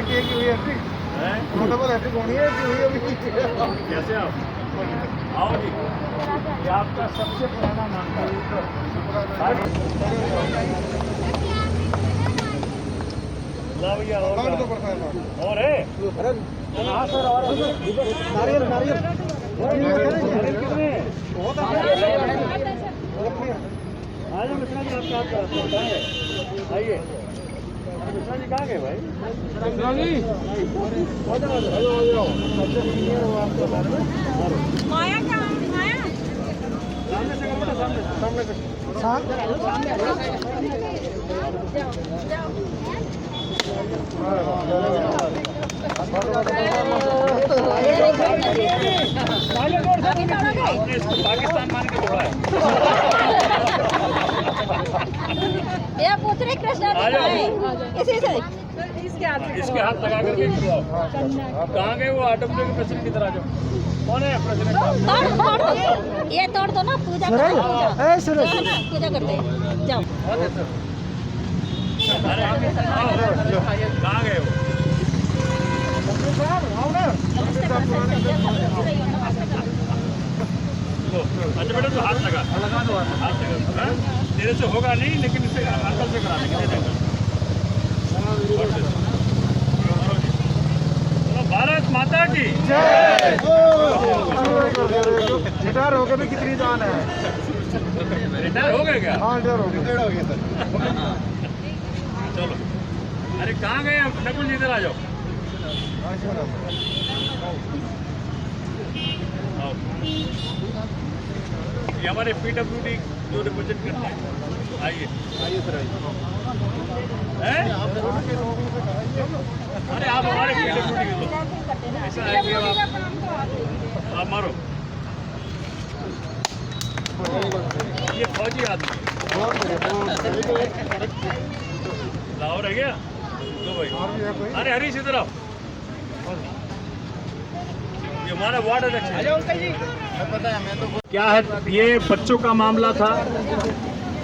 की हुई hat trick double hat trick होनी है कि हुई अभी कैसे आप आओ जी, ये आपका सबसे पुराना नाम था। ला भैया और है हाँ सर और नारियल नारियल कितने आ जाओ मिश्रा जी, आपका आपका आइए। मिश्रा जी कहाँ गए भाई? मिश्रा जी सबसे सीनियर हो आपके बारे में। माया क्या माया सामने से करो ना, सामने से आपने इसको पाकिस्तान मान के तोड़ा है। ये पूछ रहे कृष्णा जी कहाँ है? इसी से इसके हाथ लगा करके खिलाओ। कहाँ गए वो आटमले के प्रेसिडेंट की तरह? जो कौन है प्रेसिडेंट? तोड़ दो, ये तोड़ दो ना, पूजा करो, पूजा करते हैं, जाओ। अरे कहाँ गए वो? अच्छा बेटा तो हाथ लगा, हाथ लगा। तेरे से होगा नहीं, लेकिन इसे अंकल से करा लेंगे। भारत माता की जय। रिटायर हो गए भी कितनी जान है? रिटायर हो गए क्या? हाँ रिटायर हो गए सर। चलो, अरे कहाँ गए आप? नकुल जी इधर आ जाओ। आओ। ये हमारे PWD जो रिप्रेजेंट करते हैं, आइए आइए सर आइए। हैं? अरे आप हमारे PWD के लोग, ऐसा है कि आप मारो। ये फौजी आदमी लाहौर है क्या? लो भाई। अरे हरीश इधर आओ, ये हमारा वार्ड अध्यक्ष है। क्या है ये बच्चों का मामला था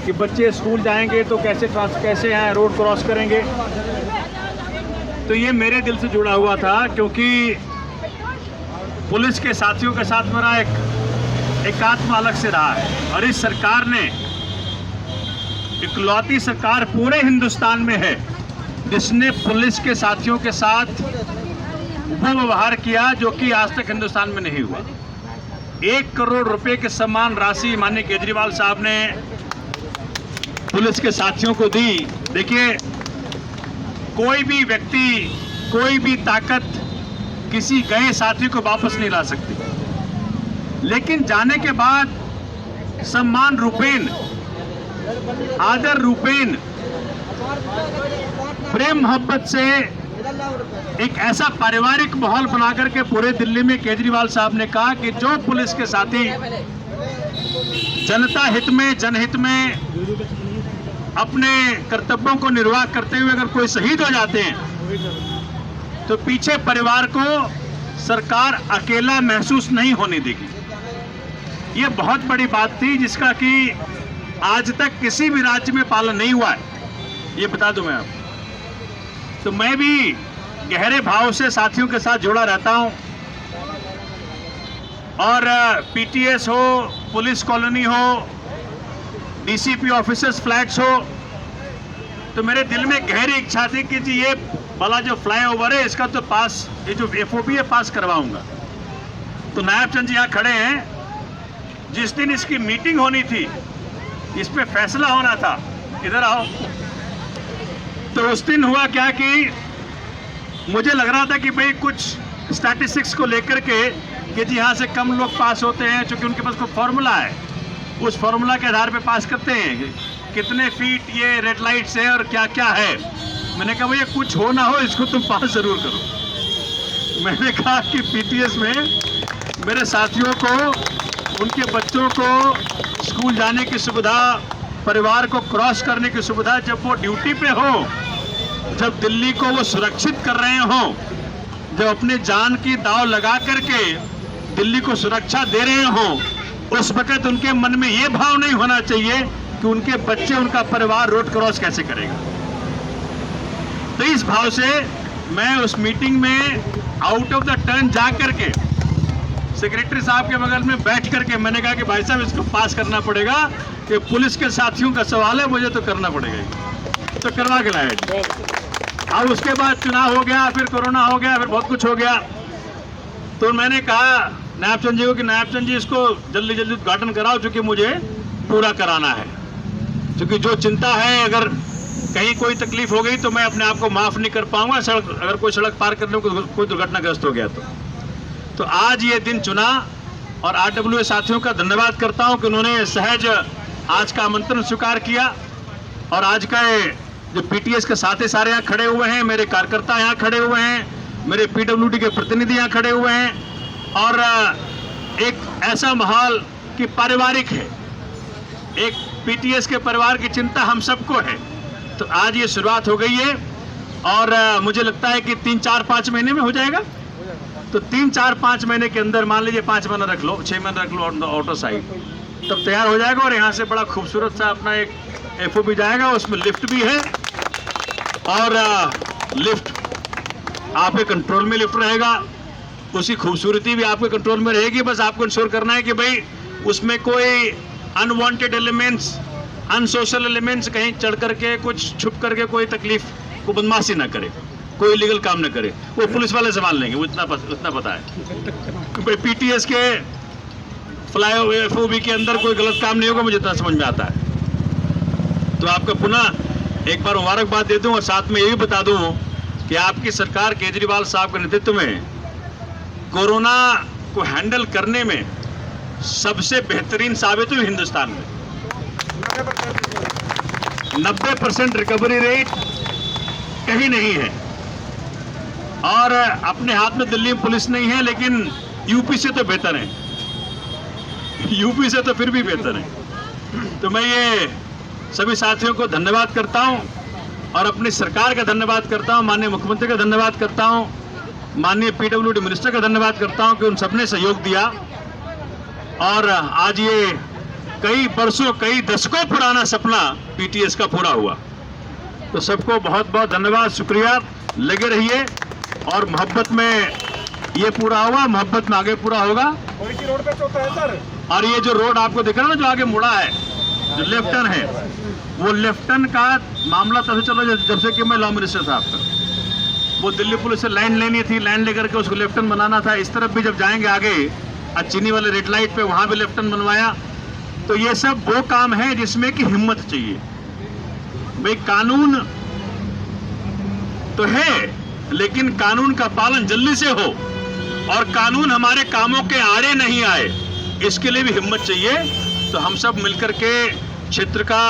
कि बच्चे स्कूल जाएंगे तो कैसे हैं रोड क्रॉस करेंगे। तो ये मेरे दिल से जुड़ा हुआ था, क्योंकि पुलिस के साथियों के साथ मेरा एकात्म अलग से रहा है। और इस सरकार ने, इकलौती सरकार पूरे हिंदुस्तान में है जिसने पुलिस के साथियों के साथ वो व्यवहार किया जो कि आज तक हिंदुस्तान में नहीं हुआ। 1 करोड़ रुपए के सम्मान राशि माननीय केजरीवाल साहब ने पुलिस के साथियों को दी। देखिए, कोई भी व्यक्ति, कोई भी ताकत किसी गए साथी को वापस नहीं ला सकती, लेकिन जाने के बाद सम्मान रूपेण, आदर रूपेण, प्रेम मोहब्बत से एक ऐसा पारिवारिक माहौल बना करके पूरे दिल्ली में केजरीवाल साहब ने कहा कि जो पुलिस के साथी जनता हित में, जनहित में अपने कर्तव्यों को निर्वाह करते हुए अगर कोई शहीद हो जाते हैं तो पीछे परिवार को सरकार अकेला महसूस नहीं होने देगी। ये बहुत बड़ी बात थी जिसका कि आज तक किसी भी राज्य में पालन नहीं हुआ है, ये बता दूं मैं आपको। तो मैं भी गहरे भाव से साथियों के साथ जुड़ा रहता हूं, और पीटीएस हो, पुलिस कॉलोनी हो, डीसीपी ऑफिसर्स फ्लैट्स हो, तो मेरे दिल में गहरी इच्छा थी कि जी ये वाला जो फ्लाईओवर है इसका तो पास, ये जो FOP है पास करवाऊंगा। तो नायब चंद जी यहाँ खड़े हैं, जिस दिन इसकी मीटिंग होनी थी, इस पे फैसला होना था, इधर आओ। तो उस दिन हुआ क्या कि मुझे लग रहा था कि भाई कुछ स्टैटिस्टिक्स को लेकर के कि जी यहाँ से कम लोग पास होते हैं, क्योंकि उनके पास कोई फॉर्मूला है, उस फॉर्मूला के आधार पे पास करते हैं, कितने फीट ये रेड लाइट्स है और क्या क्या है। मैंने कहा भैया कुछ हो ना हो इसको तुम पास जरूर करो। मैंने कहा कि पीटीएस में मेरे साथियों को, उनके बच्चों को स्कूल जाने की सुविधा, परिवार को क्रॉस करने की सुविधा, जब वो ड्यूटी पे हो, जब दिल्ली को वो सुरक्षित कर रहे हो, जब अपने जान की दाव लगा करके दिल्ली को सुरक्षा दे रहे हो, उस वक्त उनके मन में ये भाव नहीं होना चाहिए कि उनके बच्चे, उनका परिवार रोड क्रॉस कैसे करेगा। तो इस भाव से मैं उस मीटिंग में आउट ऑफ द टर्न जा करके सेक्रेटरी साहब के बगल में बैठ करके मैंने कहा कि भाई साहब इसको पास करना पड़ेगा, कि पुलिस के साथियों का सवाल है, मुझे तो करना पड़ेगा। तो करवा के लाए। अब उसके बाद चुनाव हो गया, फिर कोरोना हो गया, फिर बहुत कुछ हो गया। तो मैंने कहा नायब चंद जी को कि नायब चंद जी इसको जल्दी जल्दी उद्घाटन कराओ, क्योंकि मुझे पूरा कराना है। क्योंकि जो चिंता है, अगर कहीं कोई तकलीफ हो गई तो मैं अपने आप को माफ नहीं कर पाऊंगा। सड़क, अगर कोई सड़क पार करने को कोई दुर्घटनाग्रस्त हो गया तो आज ये दिन चुना। और आरडब्ल्यूए साथियों का धन्यवाद करता हूं कि उन्होंने सहज आज का आमंत्रण स्वीकार किया। और आज का जो पीटीएस के साथी सारे यहाँ खड़े हुए हैं, मेरे कार्यकर्ता यहाँ खड़े हुए हैं, मेरे पीडब्ल्यूडी के प्रतिनिधि यहाँ खड़े हुए हैं। और एक ऐसा माहौल कि पारिवारिक है, एक पीटीएस के परिवार की चिंता हम सबको है। तो आज ये शुरुआत हो गई है और मुझे लगता है कि 3, 4, 5 महीने में हो जाएगा। तो 3, 4, 5 महीने के अंदर, मान लीजिए 5 महीना रख लो, 6 महीना रख लो ऑटो साइड, तब तैयार हो जाएगा। और यहाँ से बड़ा खूबसूरत सा अपना एक एफओबी जाएगा, उसमें लिफ्ट भी है। और लिफ्ट आपके कंट्रोल में लिफ्ट रहेगा, उसकी खूबसूरती भी आपके कंट्रोल में रहेगी। बस आपको इंश्योर करना है कि भाई उसमें कोई अनवांटेड एलिमेंट्स, अनसोशल एलिमेंट्स कहीं चढ़ करके, कुछ छुप करके कोई तकलीफ को बदमाशी ना करे, कोई इलीगल काम ना करे। वो पुलिस वाले संभाल लेंगे, वो इतना पता है। पीटीएस के फ्लाई एफओबी के अंदर कोई गलत काम नहीं होगा, मुझे इतना समझ में आता है। तो आपका पुनः एक बार मुबारकबाद दे दूं और साथ में ये भी बता दूं कि आपकी सरकार केजरीवाल साहब के नेतृत्व में कोरोना को हैंडल करने में सबसे बेहतरीन साबित हुई। हिंदुस्तान में 90% रिकवरी रेट कहीं नहीं है। और अपने हाथ में दिल्ली पुलिस नहीं है, लेकिन यूपी से तो बेहतर है, यूपी से तो फिर भी बेहतर है। तो मैं ये सभी साथियों को धन्यवाद करता हूं और अपनी सरकार का धन्यवाद करता हूं, माननीय मुख्यमंत्री का धन्यवाद करता हूं, माननीय पीडब्ल्यूडी मिनिस्टर का धन्यवाद करता हूं कि उन सबने सहयोग दिया। और आज ये कई वर्षों, कई दशकों पुराना सपना पीटीएस का पूरा हुआ। तो सबको बहुत बहुत धन्यवाद, शुक्रिया। लगे रहिए और मोहब्बत में ये पूरा हुआ, मोहब्बत में आगे पूरा होगा। रोड पे चौथा है सर। और ये जो रोड आपको दिख रहा है ना, जो आगे मुड़ा है, जो लेफ्ट टर्न है, वो लेफ्ट टर्न का मामला तब से चला जब से कि मैं लॉ मिनिस्टर था आपका। वो दिल्ली पुलिस से लैंड लेनी थी, लैंड लेकर के उसको लेफ्ट टर्न बनाना था। इस तरफ भी जब जाएंगे आगे चीनी वाले रेड लाइट पे, वहां भी लेफ्ट टर्न बनवाया। तो ये सब वो काम है जिसमें कि हिम्मत चाहिए। भाई कानून तो है, लेकिन कानून का पालन जल्दी से हो और कानून हमारे कामों के आड़े नहीं आए, इसके लिए भी हिम्मत चाहिए। तो हम सब मिलकर के क्षेत्र का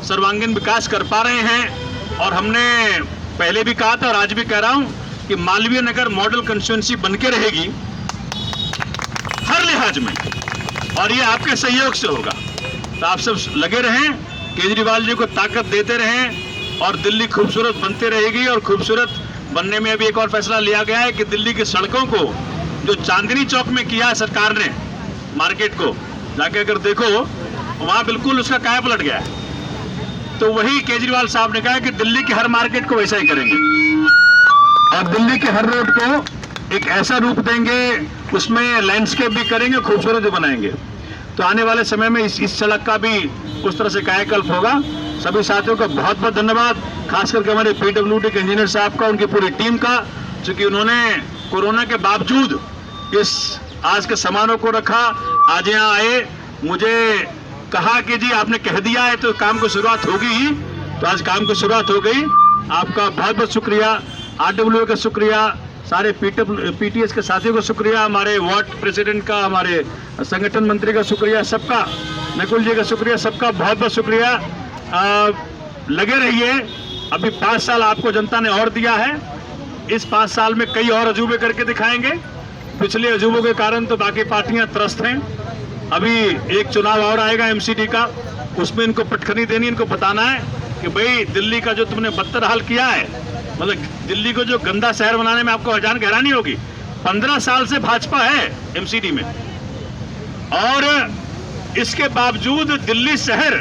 सर्वांगीण विकास कर पा रहे हैं। और हमने पहले भी कहा था और आज भी कह रहा हूं कि मालवीय नगर मॉडल कंस्टिट्यूएंसी बनके रहेगी हर लिहाज में, और ये आपके सहयोग से होगा। तो आप सब लगे रहें, केजरीवाल जी को ताकत देते रहें और दिल्ली खूबसूरत बनते रहेगी। और खूबसूरत बनने में अभी एक और फैसला लिया गया है कि दिल्ली की सड़कों को जो चांदनी चौक में किया है सरकार ने, मार्केट को जाके अगर देखो वहां बिल्कुल उसका काया पलट गया है। तो वही केजरीवाल साहब ने कहा है कि दिल्ली के हर मार्केट को वैसा ही करेंगे और दिल्ली के हर रोड को एक ऐसा रूप देंगे, उसमें लैंडस्केप भी करेंगे, खूबसूरत भी बनाएंगे। तो आने वाले समय में इस सड़क का भी उस तरह से कायाकल्प होगा। सभी साथियों का बहुत बहुत धन्यवाद, खास करके हमारे पीडब्ल्यूडी के इंजीनियर साहब का, उनकी पूरी टीम का, क्योंकि उन्होंने कोरोना के बावजूद इस आज के समारोह को रखा, आज यहाँ आए, मुझे कहा कि जी आपने कह दिया है तो काम की शुरुआत होगी ही। तो आज काम की शुरुआत हो गई। आपका बहुत बहुत शुक्रिया, आरडब्ल्यूए का शुक्रिया, सारे पीटीएस के साथियों का शुक्रिया, हमारे वार्ड प्रेसिडेंट का, हमारे संगठन मंत्री का शुक्रिया, सबका, नकुल जी का शुक्रिया, सबका बहुत बहुत शुक्रिया। लगे रहिए, अभी 5 साल आपको जनता ने और दिया है। इस 5 साल में कई और अजूबे करके दिखाएंगे। पिछले अजूबों के कारण तो बाकी पार्टियां त्रस्त हैं। अभी एक चुनाव और आएगा एमसीडी का, उसमें इनको पटखनी देनी, इनको बताना है कि भाई दिल्ली का जो तुमने बदतर हाल किया है, मतलब दिल्ली को जो गंदा शहर बनाने में आपको हैरानी होगी। 15 साल से भाजपा है एमसीडी में और इसके बावजूद दिल्ली शहर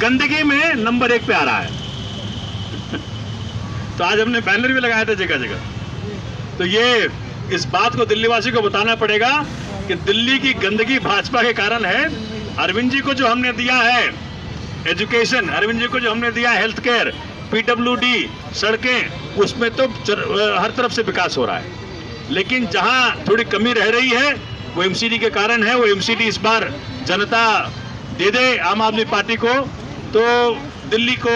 गंदगी में नंबर 1 पे आ रहा है। तो आज हमने बैनर भी लगाया था जगह जगह। तो ये इस बात को दिल्ली वासी को बताना पड़ेगा कि दिल्ली की गंदगी भाजपा के कारण है। अरविंद जी को जो हमने दिया है एजुकेशन, अरविंद जी को जो हमने दिया है हेल्थ केयर, PWD, सड़कें, उसमें तो हर तरफ से विकास हो रहा है। लेकिन जहां थोड़ी कमी रह रही है वो MCD के कारण है। वो MCD इस बार जनता दे दे आम आदमी पार्टी को, तो दिल्ली को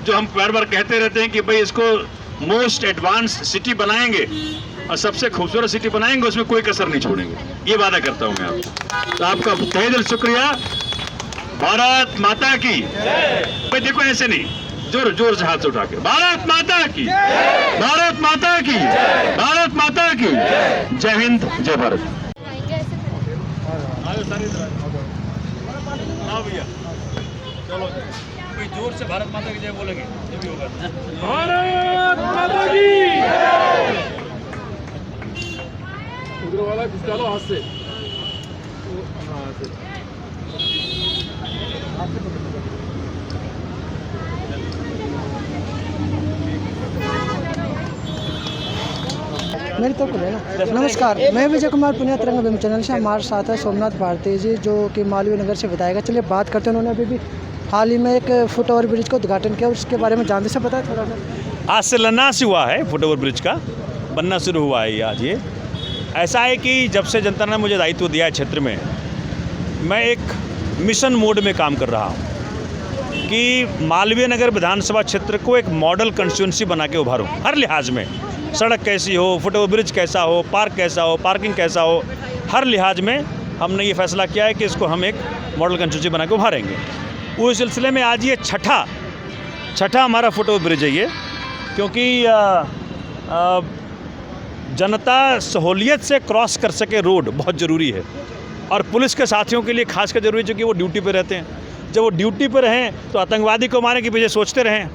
जो हम बार बार कहते रहते हैं कि भाई इसको मोस्ट एडवांस सिटी बनाएंगे और सबसे खूबसूरत सिटी बनाएंगे, उसमें कोई कसर नहीं छोड़ेंगे, ये वादा करता हूं मैं आपको। तो आपका तहे दिल शुक्रिया। भारत माता की भाई देखो ऐसे नहीं, जोर जोर से हाथ उठा के भारत माता की, भारत माता की, भारत माता की। जय हिंद, जय भारत। भैया चलो कोई जोर से भारत माता की जय बोलेंगे, ये भी होगा। भारत माता की। उधर वाला खिसका लो हाथ से। मेरी तरफ ना नमस्कार, मैं विजय कुमार पुनिया तिरंगा अभियान चैनल से। हमारे साथ है सोमनाथ भारती जी जो कि मालवीय नगर से बताएगा। चलिए बात करते हैं। उन्होंने अभी भी हाल ही में एक फुट ओवर ब्रिज का उद्घाटन किया, उसके बारे में जानते से बताया थोड़ा सा। आज शिलान्यास हुआ है फुट ओवर ब्रिज का, बनना शुरू हुआ है आज। ये ऐसा है कि जब से जनता ने मुझे दायित्व दिया है क्षेत्र में, मैं एक मिशन मोड में काम कर रहा हूँ कि मालवीय नगर विधानसभा क्षेत्र को एक मॉडल कंस्टिट्यूंसी बना के उभारूँ। हर लिहाज में, सड़क कैसी हो, फुट ओवर ब्रिज कैसा हो, पार्क कैसा हो, पार्किंग कैसा हो, हर लिहाज में हमने ये फैसला किया है कि इसको हम एक मॉडल कंस्टिट्यूंसी बना के उभारेंगे। उस सिलसिले में आज ये छठा हमारा फुट ओवर ब्रिज है ये, क्योंकि जनता सहूलियत से क्रॉस कर सके रोड बहुत ज़रूरी है, और पुलिस के साथियों के लिए खास कर जरूरी है क्योंकि वो ड्यूटी पे रहते हैं। जब वो ड्यूटी पे रहें तो आतंकवादी को मारने की वजह सोचते रहें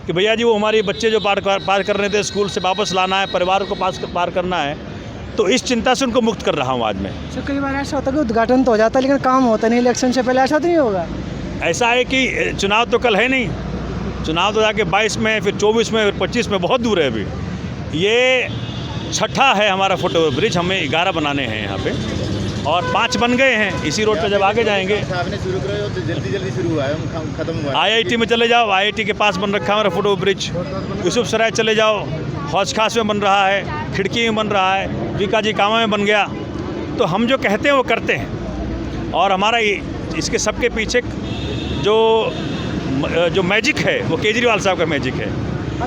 कि भैया जी वो हमारे बच्चे जो पार कर रहे थे स्कूल से वापस लाना है, परिवार को पार करना है, तो इस चिंता से उनको मुक्त कर रहा हूँ आज मैं। सर कई बार ऐसा होता है कि उद्घाटन तो हो जाता है लेकिन काम होता नहीं, इलेक्शन से पहले ऐसा तो नहीं होगा? ऐसा है कि चुनाव तो कल है नहीं, चुनाव तो जाके 22 में, फिर 24 में, फिर 25 में, बहुत दूर है अभी। ये छठा है हमारा फुट ओवर ब्रिज, हमें 11 बनाने हैं यहाँ पे और 5 बन गए हैं। इसी रोड पे जब आगे जाएंगे आपने शुरू करा तो जल्दी शुरू हुआ है, खत्म हुआ है। IIT में चले जाओ, IIT के पास बन रखा है हमारा फुट ओवर ब्रिज। यूसुफ सराय चले जाओ, हौज खास में बन रहा है, खिड़की में बन रहा है, बीकाजी कामा में बन गया। तो हम जो कहते हैं वो करते हैं, और हमारा इसके सबके पीछे जो मैजिक है वो केजरीवाल साहब का मैजिक है।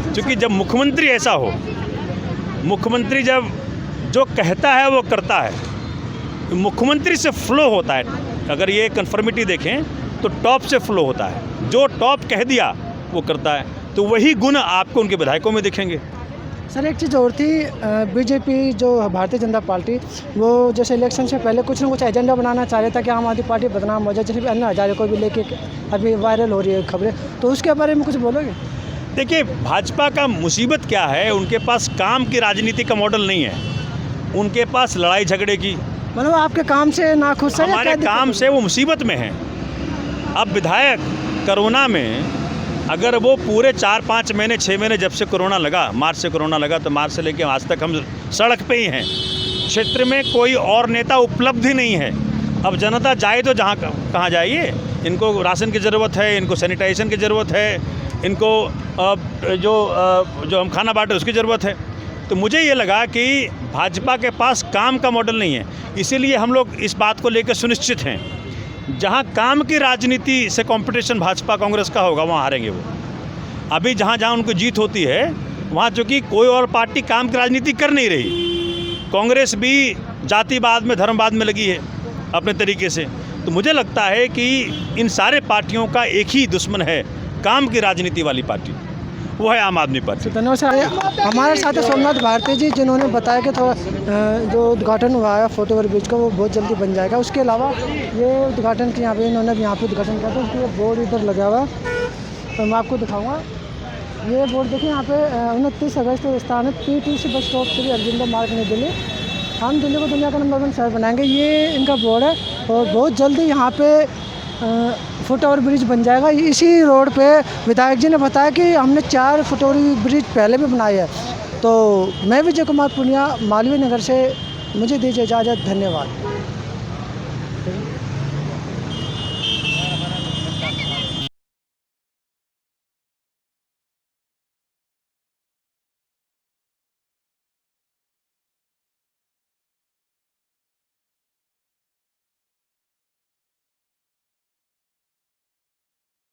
क्योंकि जब मुख्यमंत्री ऐसा हो, मुख्यमंत्री जब जो कहता है वो करता है, मुख्यमंत्री से फ्लो होता है। अगर ये कन्फर्मिटी देखें तो टॉप से फ्लो होता है, जो टॉप कह दिया वो करता है, तो वही गुण आपको उनके विधायकों में दिखेंगे। सर एक चीज़ और थी, बीजेपी जो भारतीय जनता पार्टी वो जैसे इलेक्शन से पहले कुछ ना कुछ एजेंडा बनाना चाह रहा था कि आम आदमी पार्टी बदनाम हो जाए, जैसे अन्ना हजारे को भी लेके अभी वायरल हो रही है खबरें, तो उसके बारे में कुछ बोलोगे? देखिए भाजपा का मुसीबत क्या है, उनके पास काम की राजनीति का मॉडल नहीं है, उनके पास लड़ाई झगड़े की। मतलब आपके काम से नाखुश है? हमारे काम से वो मुसीबत में हैं। अब विधायक कोरोना में अगर वो पूरे 4-5 महीने 6 महीने जब से कोरोना लगा, मार्च से कोरोना लगा, तो मार्च से लेकर आज तक हम सड़क पे ही हैं। क्षेत्र में कोई और नेता उपलब्ध ही नहीं है। अब जनता जाए तो जहाँ कहाँ जाइए, इनको राशन की ज़रूरत है, इनको सैनिटाइजेशन की ज़रूरत है, इनको जो हम खाना बांटे उसकी ज़रूरत है। तो मुझे ये लगा कि भाजपा के पास काम का मॉडल नहीं है, इसीलिए हम लोग इस बात को लेकर सुनिश्चित हैं, जहाँ काम की राजनीति से कंपटीशन भाजपा कांग्रेस का होगा वहाँ हारेंगे वो। अभी जहाँ जहाँ उनको जीत होती है वहाँ चूँकि कोई और पार्टी काम की राजनीति कर नहीं रही, कांग्रेस भी जातिवाद में, धर्मवाद में लगी है अपने तरीके से। तो मुझे लगता है कि इन सारे पार्टियों का एक ही दुश्मन है, काम की राजनीति वाली पार्टी, वो है आम आदमी पार्टी। धन्यवाद सर। हमारे साथ है सोमनाथ भारती जी, जिन्होंने बताया कि थोड़ा जो उद्घाटन हुआ है फुट ओवर ब्रिज का वो बहुत जल्दी बन जाएगा। उसके अलावा ये उद्घाटन के यहाँ पे इन्होंने यहाँ पे उद्घाटन किया था, उसके बोर्ड इधर लगा हुआ तो मैं आपको दिखाऊँगा। ये बोर्ड देखिए यहाँ पे 29 अगस्त स्थान PTC bus stop Shri Aurobindo मार्ग नई दिल्ली, हम दिल्ली को दुनिया का नंबर 1 शहर बनाएंगे, ये इनका बोर्ड है। और बहुत जल्दी यहाँ पे फुट ओवर ब्रिज बन जाएगा। इसी रोड पे विधायक जी ने बताया कि हमने 4 फुट ओवर ब्रिज पहले भी बनाए हैं। तो मैं विजय कुमार पुनिया, मालवीय नगर से, मुझे दीजिए इजाज़त। धन्यवाद।